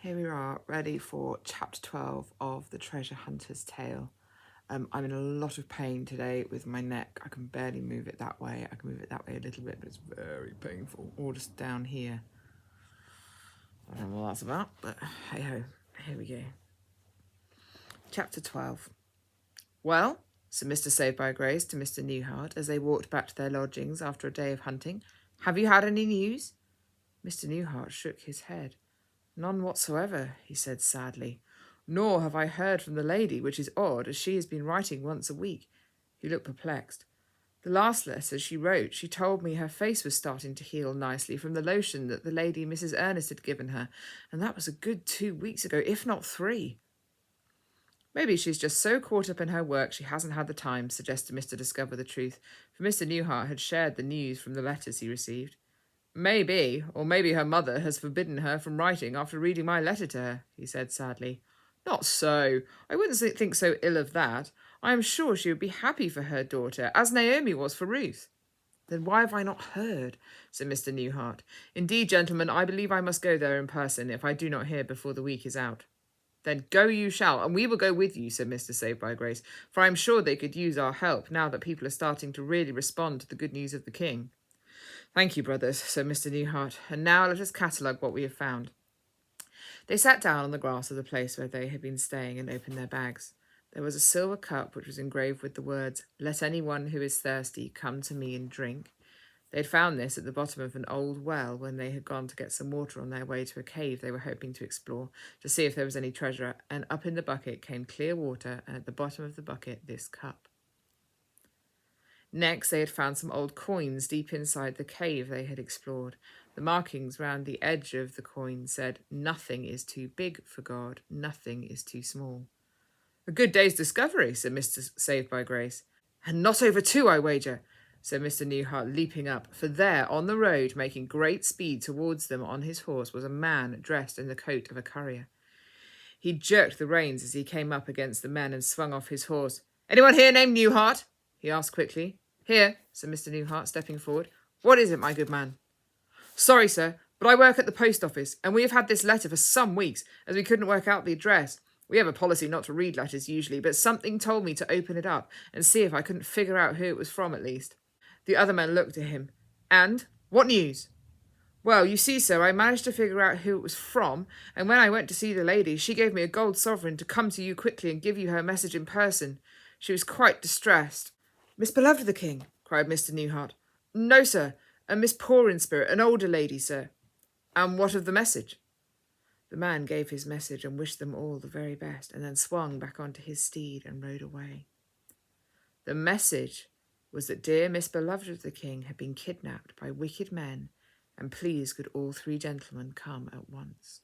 Here we are, ready for chapter 12 of The Treasure Hunter's Tale. I'm in a lot of pain today with my neck. I can barely move it that way. I can move it that way a little bit, but it's very painful. Or just down here. I don't know what that's about, but hey ho, here we go. Chapter 12. Well, said Mr. Saved by Grace to Mr. Newhart as they walked back to their lodgings after a day of hunting, have you had any news? Mr. Newhart shook his head. None whatsoever, he said sadly. Nor have I heard from the lady, which is odd, as she has been writing once a week. He looked perplexed. The last letter she wrote, she told me her face was starting to heal nicely from the lotion that the lady Mrs. Ernest had given her, and that was a good 2 weeks ago, if not 3. Maybe she's just so caught up in her work she hasn't had the time, suggested Mr. Discover the Truth, for Mr. Newhart had shared the news from the letters he received. Maybe, or maybe her mother has forbidden her from writing after reading my letter to her, he said sadly. Not so. I wouldn't think so ill of that. I am sure she would be happy for her daughter, as Naomi was for Ruth. Then why have I not heard? Said Mr. Newhart. Indeed, gentlemen, I believe I must go there in person if I do not hear before the week is out. Then go you shall, and we will go with you, said Mr. Saved by Grace, for I am sure they could use our help now that people are starting to really respond to the good news of the king. Thank you, brothers, said Mr. Newhart, and now let us catalogue what we have found. They sat down on the grass of the place where they had been staying and opened their bags. There was a silver cup which was engraved with the words, Let anyone who is thirsty come to me and drink. They had found this at the bottom of an old well when they had gone to get some water on their way to a cave they were hoping to explore to see if there was any treasure, and up in the bucket came clear water, and at the bottom of the bucket this cup. Next, they had found some old coins deep inside the cave they had explored. The markings round the edge of the coin said, Nothing is too big for God, nothing is too small. A good day's discovery, said Mr. Saved by Grace. And not over 2, I wager, said Mr. Newhart, leaping up, for there, on the road, making great speed towards them on his horse, was a man dressed in the coat of a courier. He jerked the reins as he came up against the men and swung off his horse. Anyone here named Newhart? He asked quickly. Here, said Mr. Newhart, stepping forward. What is it, my good man? Sorry, sir, but I work at the post office, and we have had this letter for some weeks, as we couldn't work out the address. We have a policy not to read letters usually, but something told me to open it up and see if I couldn't figure out who it was from at least. The other man looked at him. And? What news? Well, you see, sir, I managed to figure out who it was from, and when I went to see the lady, she gave me a gold sovereign to come to you quickly and give you her message in person. She was quite distressed. Miss Beloved of the King, cried Mr. Newhart. No, sir, a Miss Poor in Spirit, an older lady, sir. And what of the message? The man gave his message and wished them all the very best, and then swung back onto his steed and rode away. The message was that dear Miss Beloved of the King had been kidnapped by wicked men, and please could all 3 gentlemen come at once.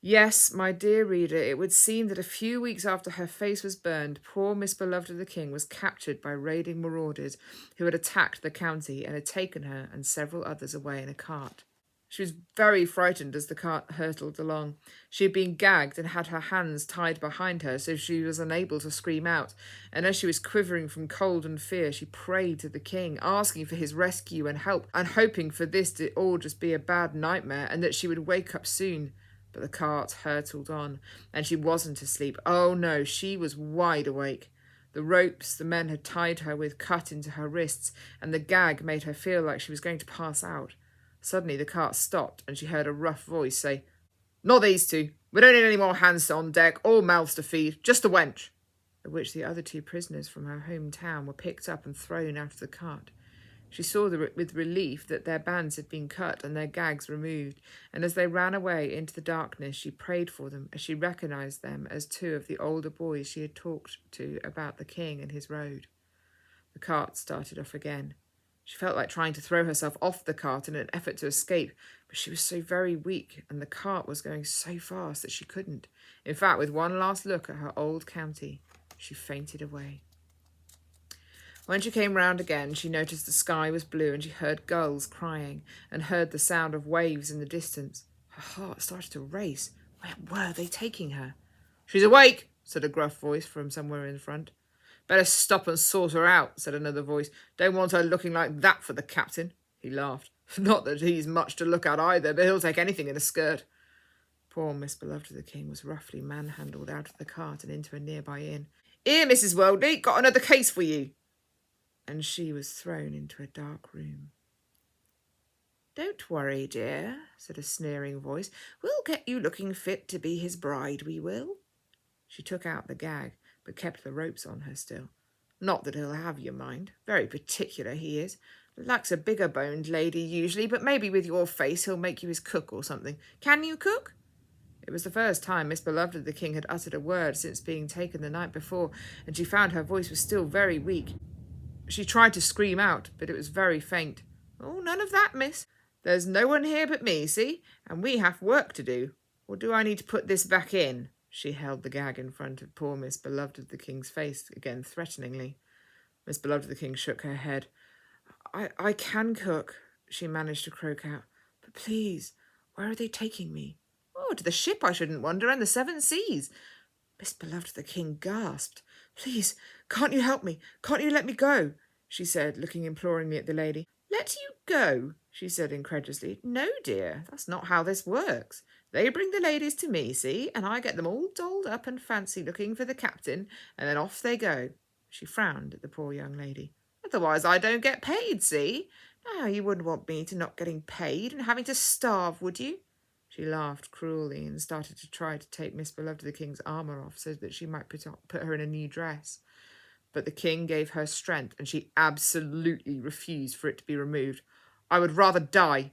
Yes, my dear reader, it would seem that a few weeks after her face was burned, poor Miss Beloved of the King was captured by raiding marauders who had attacked the county and had taken her and several others away in a cart. She was very frightened as the cart hurtled along. She had been gagged and had her hands tied behind her so she was unable to scream out, and as she was quivering from cold and fear, she prayed to the king, asking for his rescue and help, and hoping for this to all just be a bad nightmare and that she would wake up soon. But the cart hurtled on, and she wasn't asleep. Oh no, she was wide awake. The ropes the men had tied her with cut into her wrists, and the gag made her feel like she was going to pass out. Suddenly the cart stopped, and she heard a rough voice say, Not these 2. We don't need any more hands on deck or mouths to feed, just a wench. At which the other 2 prisoners from her hometown were picked up and thrown out of the cart. She saw with relief that their bands had been cut and their gags removed, and as they ran away into the darkness, she prayed for them, as she recognised them as 2 of the older boys she had talked to about the king and his road. The cart started off again. She felt like trying to throw herself off the cart in an effort to escape, but she was so very weak, and the cart was going so fast that she couldn't. In fact, with one last look at her old county, she fainted away. When she came round again, she noticed the sky was blue, and she heard gulls crying and heard the sound of waves in the distance. Her heart started to race. Where were they taking her? She's awake, said a gruff voice from somewhere in front. Better stop and sort her out, said another voice. Don't want her looking like that for the captain. He laughed. Not that he's much to look at either, but he'll take anything in a skirt. Poor Miss Beloved of the King was roughly manhandled out of the cart and into a nearby inn. "Here, Mrs. Worldly, got another case for you." And she was thrown into a dark room. "Don't worry, dear," said a sneering voice. "We'll get you looking fit to be his bride, we will." She took out the gag, but kept the ropes on her still. "Not that he'll have your mind. Very particular, he is. Likes a bigger-boned lady usually, but maybe with your face he'll make you his cook or something. Can you cook?" It was the first time Miss Beloved of the King had uttered a word since being taken the night before, and she found her voice was still very weak. She tried to scream out, but it was very faint. "Oh, none of that, miss. There's no one here but me, see? And we have work to do. Or do I need to put this back in?" She held the gag in front of poor Miss Beloved of the King's face again threateningly. Miss Beloved of the King shook her head. I can cook," she managed to croak out. "But please, where are they taking me?" "Oh, to the ship, I shouldn't wonder, and the 7 seas." Miss Beloved of the King gasped. "Please, can't you help me? Can't you let me go?" she said, looking imploringly at the lady. "Let you go?" she said incredulously. "No, dear, that's not how this works. They bring the ladies to me, see, and I get them all dolled up and fancy-looking for the captain, and then off they go." She frowned at the poor young lady. "Otherwise I don't get paid, see? Now, you wouldn't want me to not getting paid and having to starve, would you?" She laughed cruelly and started to try to take Miss Beloved of the King's armour off so that she might put her in a new dress. But the King gave her strength, and she absolutely refused for it to be removed. "I would rather die,"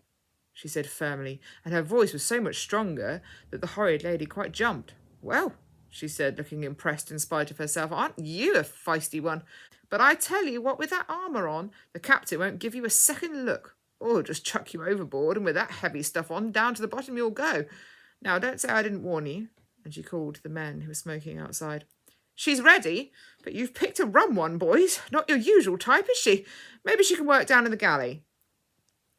she said firmly, and her voice was so much stronger that the horrid lady quite jumped. "Well," she said, looking impressed in spite of herself, "aren't you a feisty one? But I tell you what, with that armour on, the captain won't give you a second look. Or he'll just chuck you overboard, and with that heavy stuff on, down to the bottom you'll go. Now, don't say I didn't warn you." And she called to the men who were smoking outside. "She's ready, but you've picked a rum one, boys. Not your usual type, is she? Maybe she can work down in the galley."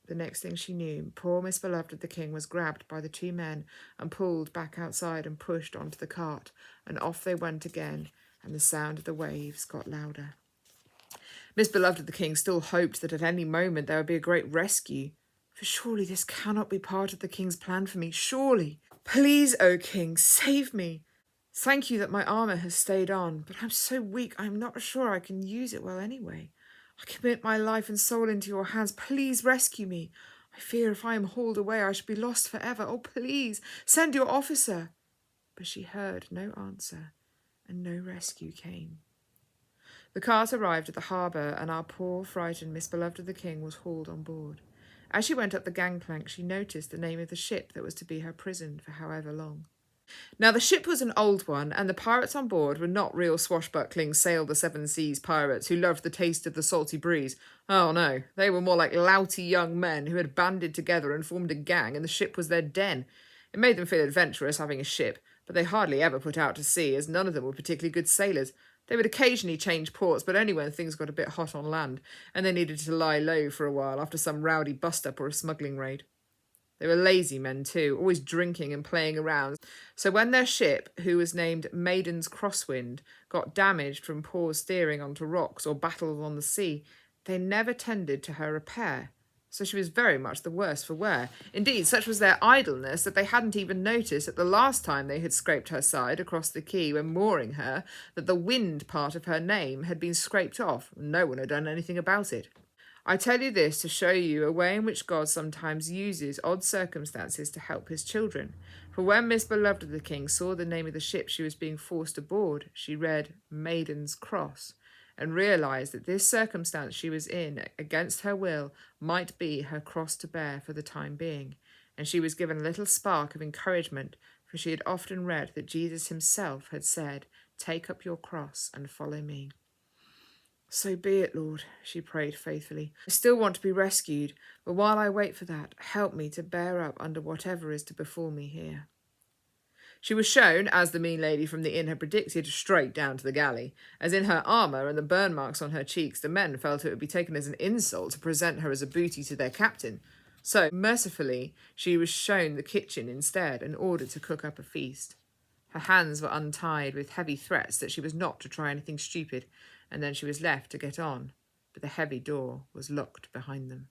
The next thing she knew, poor Miss Beloved of the King was grabbed by the 2 men and pulled back outside and pushed onto the cart, and off they went again, and the sound of the waves got louder. Miss Beloved of the King still hoped that at any moment there would be a great rescue. For surely this cannot be part of the King's plan for me, surely. "Please, O King, save me. Thank you that my armour has stayed on, but I'm so weak I'm not sure I can use it well anyway. I commit my life and soul into your hands. Please rescue me. I fear if I am hauled away I shall be lost forever. Oh, please, send your officer." But she heard no answer, and no rescue came. The cart arrived at the harbour, and our poor, frightened Miss Beloved of the King was hauled on board. As she went up the gangplank, she noticed the name of the ship that was to be her prison for however long. Now, the ship was an old one, and the pirates on board were not real swashbuckling sail-the-7-seas pirates who loved the taste of the salty breeze. Oh, no, they were more like louty young men who had banded together and formed a gang, and the ship was their den. It made them feel adventurous having a ship, but they hardly ever put out to sea, as none of them were particularly good sailors. They would occasionally change ports, but only when things got a bit hot on land, and they needed to lie low for a while after some rowdy bust-up or a smuggling raid. They were lazy men too, always drinking and playing around. So when their ship, who was named Maiden's Crosswind, got damaged from poor steering onto rocks or battled on the sea, they never tended to her repair. So she was very much the worse for wear. Indeed, such was their idleness that they hadn't even noticed that the last time they had scraped her side across the quay when mooring her, that the wind part of her name had been scraped off. No one had done anything about it. I tell you this to show you a way in which God sometimes uses odd circumstances to help his children. For when Miss Beloved of the King saw the name of the ship she was being forced aboard, she read Maiden's Cross, and realised that this circumstance she was in, against her will, might be her cross to bear for the time being, and she was given a little spark of encouragement, for she had often read that Jesus himself had said, "Take up your cross and follow me." "So be it, Lord," she prayed faithfully. "I still want to be rescued, but while I wait for that, help me to bear up under whatever is to befall me here." She was shown, as the mean lady from the inn had predicted, straight down to the galley, as in her armour and the burn marks on her cheeks the men felt it would be taken as an insult to present her as a booty to their captain. So, mercifully, she was shown the kitchen instead and ordered to cook up a feast. Her hands were untied with heavy threats that she was not to try anything stupid, and then she was left to get on, but the heavy door was locked behind them.